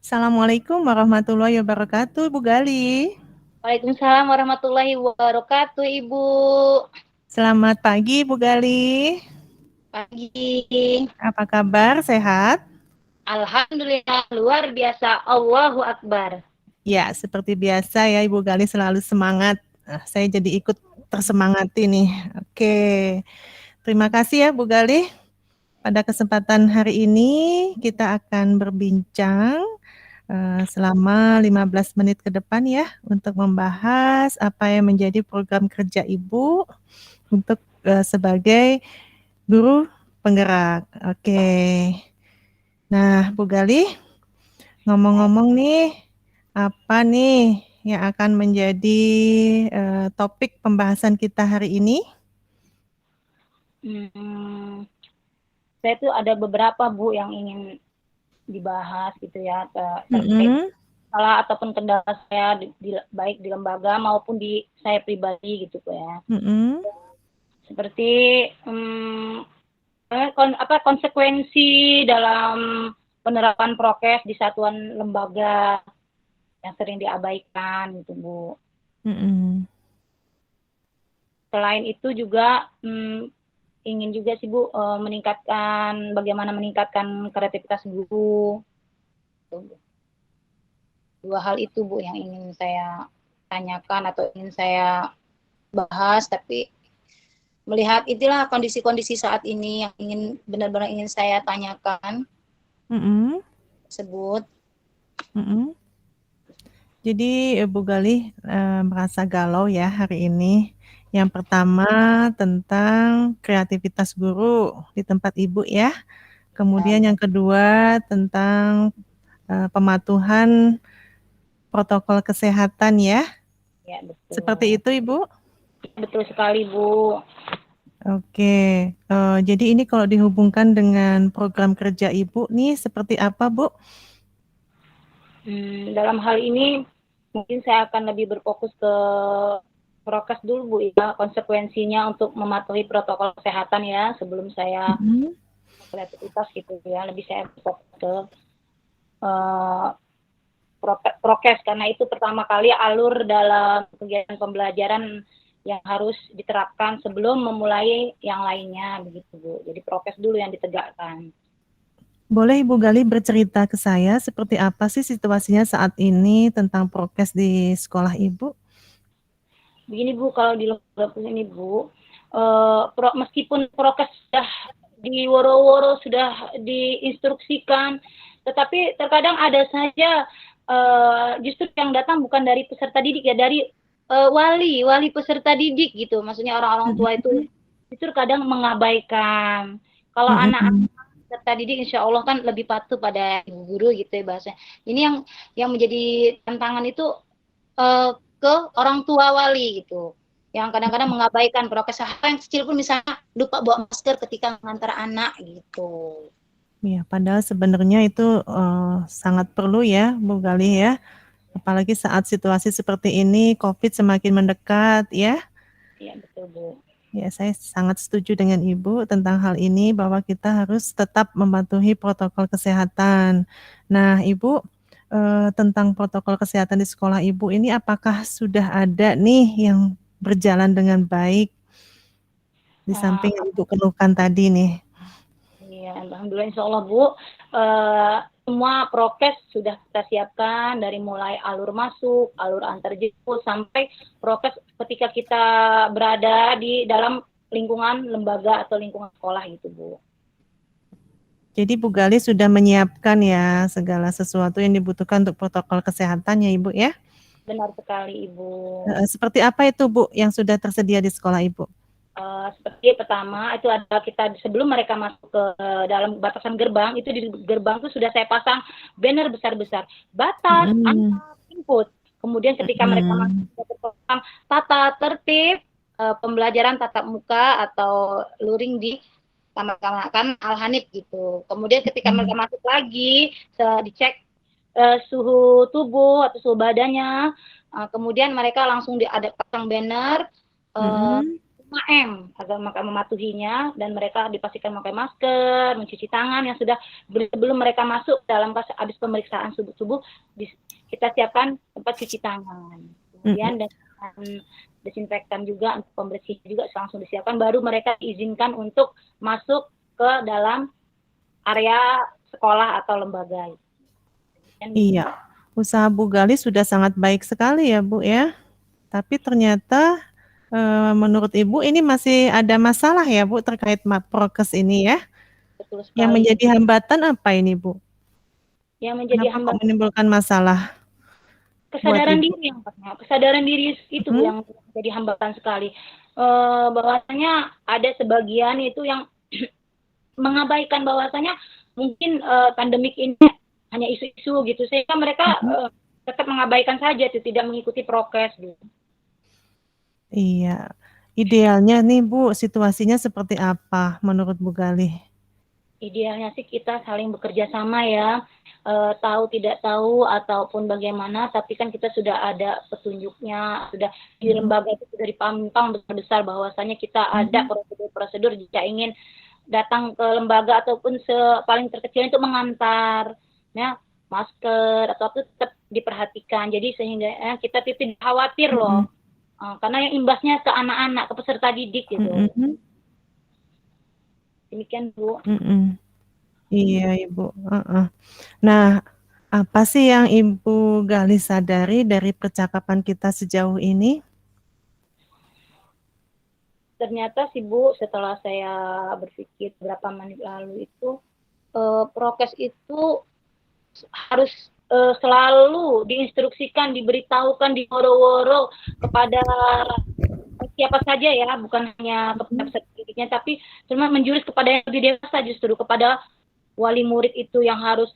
Assalamualaikum warahmatullahi wabarakatuh, Bu Gali. Waalaikumsalam warahmatullahi wabarakatuh, Ibu. Selamat pagi, Bu Gali. Pagi. Apa kabar? Sehat? Alhamdulillah, luar biasa. Allahu Akbar. Ya, seperti biasa ya, Ibu Gali selalu semangat. Saya jadi ikut tersemangati nih. Oke, terima kasih ya, Bu Gali. Pada kesempatan hari ini kita akan berbincang selama 15 menit ke depan ya untuk membahas apa yang menjadi program kerja Ibu untuk sebagai guru penggerak. Oke. Nah, Bu Gali, ngomong-ngomong nih, apa nih yang akan menjadi topik pembahasan kita hari ini? Saya tuh ada beberapa, Bu, yang ingin dibahas gitu ya, terkait Mm-mm. salah ataupun kendala saya baik di lembaga maupun di saya pribadi gitu ya. Mm-mm. Seperti konsekuensi dalam penerapan prokes di satuan lembaga yang sering diabaikan gitu, Bu. Mm-mm. Selain itu juga ingin juga sih, Bu, bagaimana meningkatkan kreativitas guru. Dua hal itu, Bu, yang ingin saya tanyakan atau ingin saya bahas, tapi melihat itulah kondisi-kondisi saat ini yang benar-benar ingin saya tanyakan Mm-mm. tersebut. Mm-mm. Jadi Bu Gali merasa galau ya hari ini. Yang pertama tentang kreativitas guru di tempat Ibu ya. Kemudian yang kedua tentang pematuhan protokol kesehatan ya. Ya, betul. Seperti itu Ibu? Betul sekali, Bu. Oke, jadi ini kalau dihubungkan dengan program kerja Ibu nih seperti apa Bu? Dalam hal ini mungkin saya akan lebih berfokus ke prokes dulu, Bu, ya, konsekuensinya untuk mematuhi protokol kesehatan ya sebelum saya Mm-hmm. kreativitas gitu ya, lebih saya fokus ke prokes karena itu pertama kali alur dalam kegiatan pembelajaran yang harus diterapkan sebelum memulai yang lainnya begitu, Bu. Jadi prokes dulu yang ditegakkan. Boleh Ibu Gali bercerita ke saya seperti apa sih situasinya saat ini tentang prokes di sekolah Ibu? Begini, Bu, kalau di lembaga ini, Bu, meskipun prokes sudah diworo-woro, sudah diinstruksikan, tetapi terkadang ada saja justru yang datang bukan dari peserta didik ya, dari wali peserta didik gitu. Maksudnya orang-orang tua itu justru kadang mengabaikan. Kalau anak-anak peserta didik insya Allah kan lebih patuh pada ibu guru gitu ya bahasanya. Ini yang menjadi tantangan itu ke orang tua wali gitu, yang kadang-kadang mengabaikan prokes hal yang kecil pun, misalnya lupa bawa masker ketika mengantar anak gitu. Ya, padahal sebenarnya itu sangat perlu ya, Bu Gali ya. Apalagi saat situasi seperti ini, COVID semakin mendekat ya. Iya, betul, Bu. Ya, saya sangat setuju dengan Ibu tentang hal ini bahwa kita harus tetap mematuhi protokol kesehatan. Nah, Ibu, tentang protokol kesehatan di sekolah Ibu ini apakah sudah ada nih yang berjalan dengan baik di samping yang Ibu keluhkan tadi nih? Iya, alhamdulillah insya Allah, Bu. Semua prokes sudah kita siapkan dari mulai alur masuk, alur antar jemput, sampai prokes ketika kita berada di dalam lingkungan lembaga atau lingkungan sekolah gitu, Bu. Jadi Bu Gali sudah menyiapkan ya segala sesuatu yang dibutuhkan untuk protokol kesehatan ya Ibu ya? Benar sekali, Ibu. Seperti apa itu Bu yang sudah tersedia di sekolah Ibu? Seperti pertama itu ada, kita sebelum mereka masuk ke dalam batasan gerbang, itu di gerbang itu sudah saya pasang banner besar-besar, batas antar input. Kemudian ketika mereka masuk ke gerbang, tata tertib pembelajaran tatap muka atau luring di kamar-kamar kan Al-Hanif gitu. Kemudian ketika mereka masuk lagi, dicek suhu tubuh atau suhu badannya. Kemudian mereka langsung ada pasang banner 5M agar mereka mematuhinya dan mereka dipastikan memakai masker, mencuci tangan yang sudah sebelum mereka masuk dalam habis pemeriksaan subuh-subuh kita siapkan tempat cuci tangan. Kemudian dengan desinfektan juga untuk pembersih juga langsung disiapkan baru mereka diizinkan untuk masuk ke dalam area sekolah atau lembaga. Iya, usaha Bu Gali sudah sangat baik sekali ya Bu ya. Tapi ternyata menurut Ibu ini masih ada masalah ya Bu terkait prokes ini ya. Betul sekali. Yang menjadi hambatan apa ini Bu? Yang menjadi Kenapa hambatan menimbulkan masalah? kesadaran diri kesadaran diri itu yang jadi hambatan sekali. Bahwasanya ada sebagian itu yang mengabaikan bahwasanya mungkin pandemik ini hanya isu-isu gitu sehingga mereka tetap mengabaikan saja itu tidak mengikuti prokes gitu. Iya. Idealnya nih Bu, situasinya seperti apa menurut Bu Gali? Idealnya sih kita saling bekerja sama ya, tahu tidak tahu ataupun bagaimana, tapi kan kita sudah ada petunjuknya, sudah di lembaga itu sudah dipampang besar-besar bahwasanya kita ada prosedur-prosedur jika ingin datang ke lembaga ataupun paling terkecil itu mengantar, ya masker atau apa tetap diperhatikan. Jadi sehingga kita tidak khawatir loh, karena yang imbasnya ke anak-anak, ke peserta didik gitu. Demikian Bu. Iya Ibu. Nah, apa sih yang Ibu Gali sadari dari percakapan kita sejauh ini? Ternyata sih Bu, setelah saya berpikir beberapa menit lalu itu, prokes itu harus selalu diinstruksikan, diberitahukan, diworo-woro kepada siapa saja ya, bukan hanya kepada peserta didiknya, tapi cuma menjurus kepada yang lebih dewasa justru kepada wali murid itu yang harus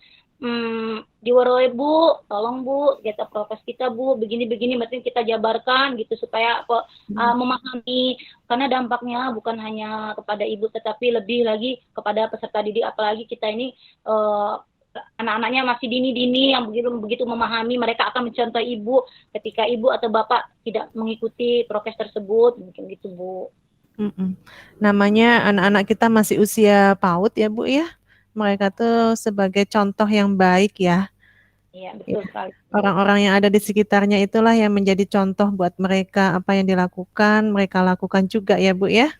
diworoi Bu, tolong Bu, kita prokes kita Bu, begini-begini, berarti kita jabarkan gitu supaya memahami, karena dampaknya bukan hanya kepada ibu tetapi lebih lagi kepada peserta didik, apalagi kita ini anak-anaknya masih dini-dini yang begitu memahami, mereka akan mencontoh ibu ketika ibu atau bapak tidak mengikuti prokes tersebut, mungkin gitu Bu. Namanya anak-anak kita masih usia PAUD ya Bu ya, mereka tuh sebagai contoh yang baik ya. Iya betul sekali. Orang-orang yang ada di sekitarnya itulah yang menjadi contoh buat mereka, apa yang dilakukan mereka lakukan juga ya Bu ya.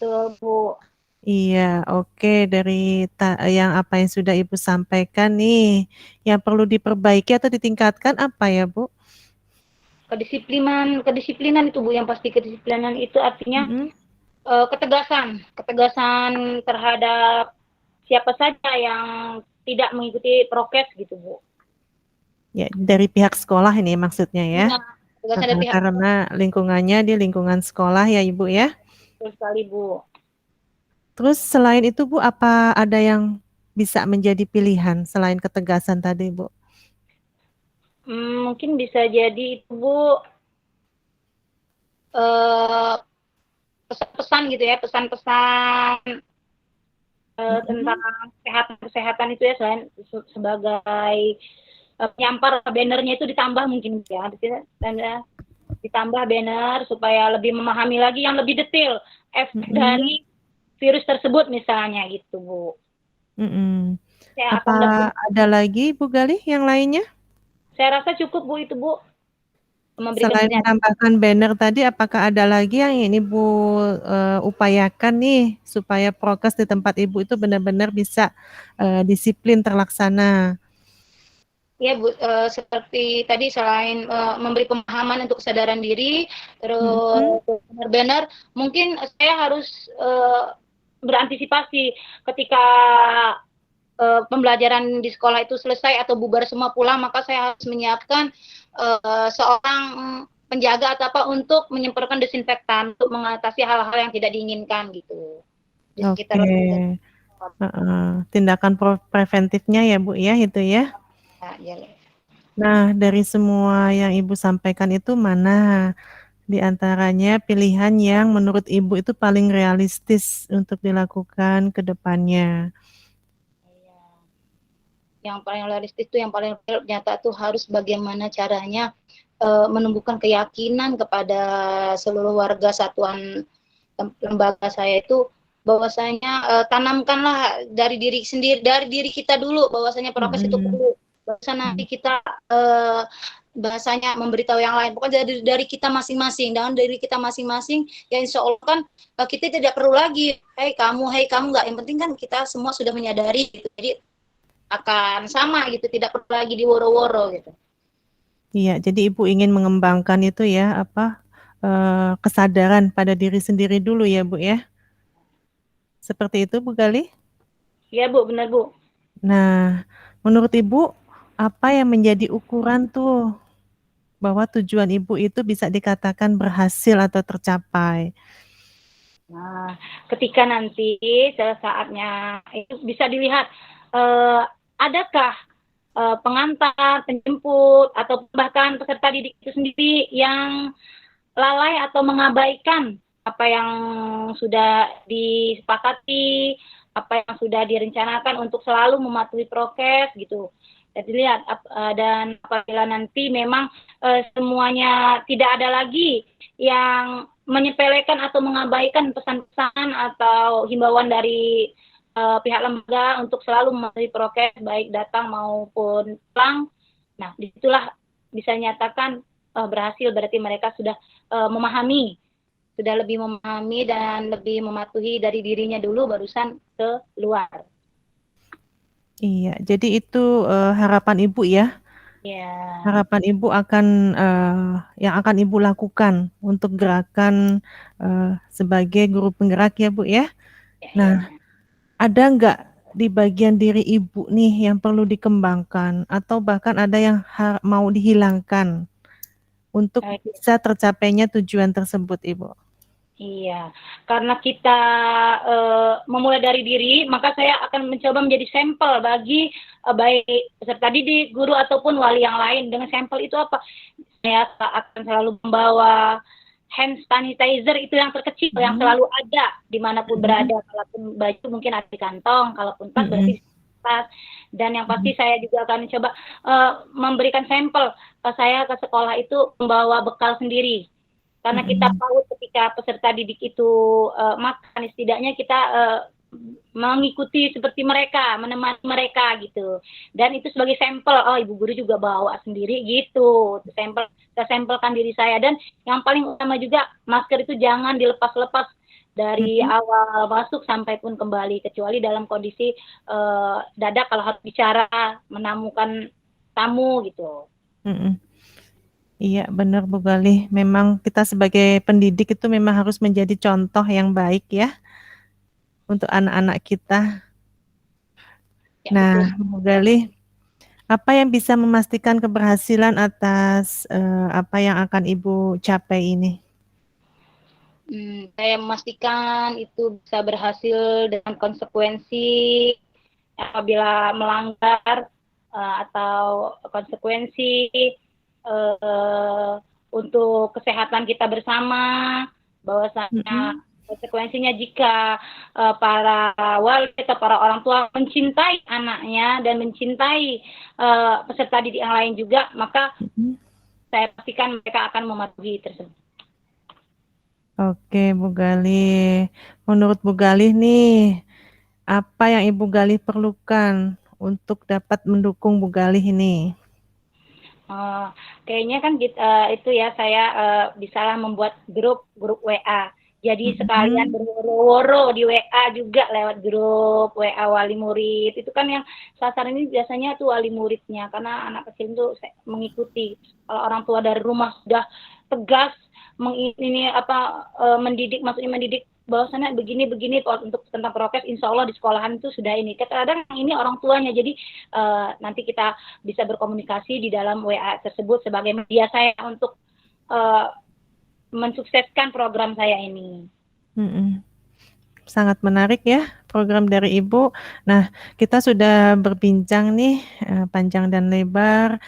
Betul Bu. Iya, oke. Dari yang apa yang sudah Ibu sampaikan nih, yang perlu diperbaiki atau ditingkatkan apa ya, Bu? Kedisiplinan itu Bu, yang pasti kedisiplinan itu artinya ketegasan terhadap siapa saja yang tidak mengikuti prokes gitu Bu. Ya, dari pihak sekolah ini maksudnya ya. Dari pihak karena lingkungannya di lingkungan sekolah ya Ibu ya. Betul sekali Bu. Terus selain itu Bu, apa ada yang bisa menjadi pilihan selain ketegasan tadi Bu? Mungkin bisa jadi itu Bu, pesan-pesan gitu ya, pesan-pesan tentang kesehatan itu ya, selain sebagai penyampar bannernya itu ditambah mungkin ya, ditambah banner supaya lebih memahami lagi yang lebih detail efek dari virus tersebut misalnya gitu Bu. Apa ada lagi Bu Gali yang lainnya? Saya rasa cukup Bu itu Bu. Selain menambahkan banner tadi, apakah ada lagi yang ini Bu upayakan nih supaya prokes di tempat Ibu itu benar-benar bisa disiplin terlaksana? Ya Bu, seperti tadi selain memberi pemahaman untuk kesadaran diri, terus banner, mungkin saya harus berantisipasi ketika pembelajaran di sekolah itu selesai atau bubar semua pulang, maka saya harus menyiapkan seorang penjaga atau apa untuk menyemprotkan desinfektan untuk mengatasi hal-hal yang tidak diinginkan gitu di sekitar. Tindakan preventifnya ya Bu ya itu ya. Nah, dari semua yang Ibu sampaikan itu mana di antaranya pilihan yang menurut Ibu itu paling realistis untuk dilakukan ke depannya? Yang paling realistis itu yang paling nyata itu harus bagaimana caranya menumbuhkan keyakinan kepada seluruh warga satuan lembaga saya itu bahwasanya tanamkanlah dari diri sendiri, dari diri kita dulu bahwasanya prokes itu Mm-mm. perlu. Bahwasanya nanti kita bahasanya memberitahu yang lain. Pokoknya dari kita masing-masing, dengan diri kita masing-masing, ya insya Allah kan kita tidak perlu lagi, hei kamu nggak. Yang penting kan kita semua sudah menyadari gitu. Jadi akan sama gitu, tidak perlu lagi diworo-woro gitu. Iya, jadi Ibu ingin mengembangkan itu ya, kesadaran pada diri sendiri dulu ya, Bu ya. Seperti itu, Bu Gali. Iya Bu, benar Bu. Nah, menurut Ibu, apa yang menjadi ukuran tuh bahwa tujuan Ibu itu bisa dikatakan berhasil atau tercapai? Nah, ketika nanti saatnya itu bisa dilihat eh, adakah pengantar, penjemput, atau bahkan peserta didik itu sendiri yang lalai atau mengabaikan apa yang sudah disepakati, apa yang sudah direncanakan untuk selalu mematuhi prokes gitu. Jadi lihat dan apabila nanti memang semuanya tidak ada lagi yang menyepelekan atau mengabaikan pesan-pesan atau himbauan dari pihak lembaga untuk selalu mematuhi prokes baik datang maupun pulang. Nah, disitulah bisa nyatakan berhasil, berarti mereka sudah memahami, sudah lebih memahami dan lebih mematuhi dari dirinya dulu barusan ke luar. Iya, jadi itu harapan Ibu ya. Ya. Harapan Ibu akan yang akan Ibu lakukan untuk gerakan sebagai guru penggerak ya, Bu ya. Ya, Nah, ya. ada nggak di bagian diri Ibu nih yang perlu dikembangkan atau bahkan ada yang mau dihilangkan untuk bisa tercapainya tujuan tersebut, Ibu? Iya, karena kita memulai dari diri, maka saya akan mencoba menjadi sampel bagi baik peserta didik, guru ataupun wali yang lain. Dengan sampel itu apa? Saya akan selalu membawa hand sanitizer itu yang terkecil, yang selalu ada dimanapun berada. Kalaupun baju mungkin ada di kantong, kalaupun tas berarti tas. Dan yang pasti saya juga akan mencoba memberikan sampel. Saya ke sekolah itu membawa bekal sendiri. Karena kita tahu ketika peserta didik itu makan, setidaknya kita mengikuti seperti mereka, menemani mereka gitu. Dan itu sebagai sampel, oh ibu guru juga bawa sendiri gitu. Sampel, saya sampelkan diri saya. Dan yang paling utama juga, masker itu jangan dilepas-lepas dari awal masuk sampai pun kembali, kecuali dalam kondisi dadak kalau harus bicara, menamukan tamu gitu. Iya, benar Bu Galih. Memang kita sebagai pendidik itu memang harus menjadi contoh yang baik ya untuk anak-anak kita. Ya, Nah, betul. Bu Galih, apa yang bisa memastikan keberhasilan atas apa yang akan Ibu capai ini? Saya memastikan itu bisa berhasil dengan konsekuensi apabila melanggar atau konsekuensi untuk kesehatan kita bersama, bahwasanya konsekuensinya jika para wali atau para orang tua mencintai anaknya dan mencintai peserta didik yang lain juga, maka saya pastikan mereka akan mematuhi tersebut. Oke, Bu Galih. Menurut Bu Galih nih, apa yang Ibu Galih perlukan untuk dapat mendukung Bu Galih ini? Kayaknya kan itu ya saya bisalah membuat grup WA. Jadi sekalian berworo-woro di WA juga lewat grup WA wali murid. Itu kan yang sasaran ini biasanya tuh wali muridnya karena anak kecil itu mengikuti. Kalau orang tua dari rumah sudah tegas mendidik, maksudnya mendidik bahwasannya begini untuk tentang prokes, insya Allah di sekolahan itu sudah ini. Kadang ini orang tuanya, jadi nanti kita bisa berkomunikasi di dalam WA tersebut sebagai media saya untuk mensukseskan program saya ini. Sangat menarik ya program dari Ibu. Nah, kita sudah berbincang nih panjang dan lebar.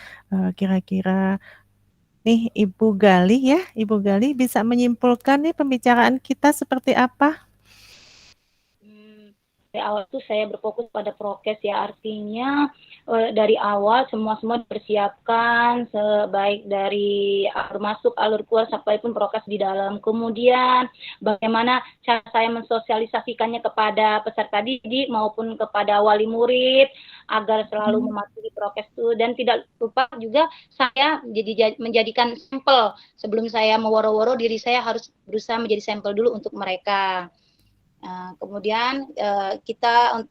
Kira-kira nih Ibu Galih ya, Ibu Galih bisa menyimpulkan nih pembicaraan kita seperti apa? dari awal tuh saya berfokus pada prokes ya, artinya dari awal semua dipersiapkan, baik dari alur masuk, alur keluar, sampai pun prokes di dalam. Kemudian bagaimana cara saya mensosialisasikannya kepada peserta didik maupun kepada wali murid agar selalu mematuhi prokes itu, dan tidak lupa juga saya menjadikan sampel sebelum saya meworo-woro, diri saya harus berusaha menjadi sampel dulu untuk mereka. Kemudian kita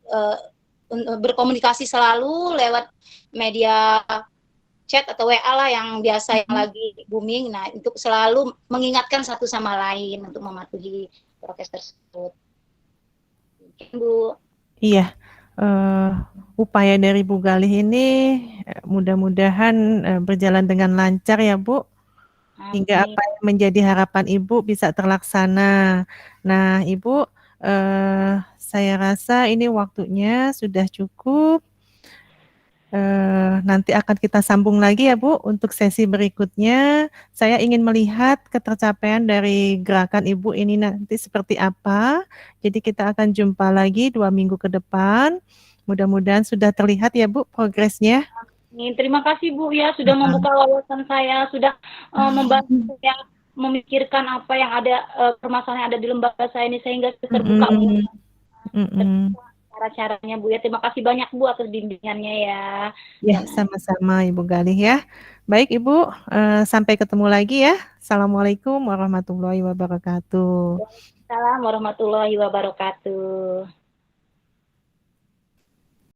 berkomunikasi selalu lewat media chat atau WA lah yang biasa yang lagi booming. Nah, untuk selalu mengingatkan satu sama lain untuk mematuhi prokes tersebut. Bu. Iya, upaya dari Bu Galih ini mudah-mudahan berjalan dengan lancar ya Bu, hingga apa yang menjadi harapan Ibu bisa terlaksana. Nah Ibu, saya rasa ini waktunya sudah cukup. Nanti akan kita sambung lagi ya Bu untuk sesi berikutnya. Saya ingin melihat ketercapaian dari gerakan Ibu ini nanti seperti apa. Jadi kita akan jumpa lagi 2 minggu ke depan. Mudah-mudahan sudah terlihat ya Bu progresnya. Terima kasih Bu ya sudah membuka wawasan saya, sudah membantu saya memikirkan apa yang ada, permasalahan yang ada di lembaga saya ini, sehingga terbuka cara-caranya Bu ya. Terima kasih banyak Bu atas bimbingannya ya. Ya, sama-sama Ibu Galih ya. Baik Ibu, sampai ketemu lagi ya. Assalamualaikum warahmatullahi wabarakatuh. Waalaikumsalam warahmatullahi wabarakatuh.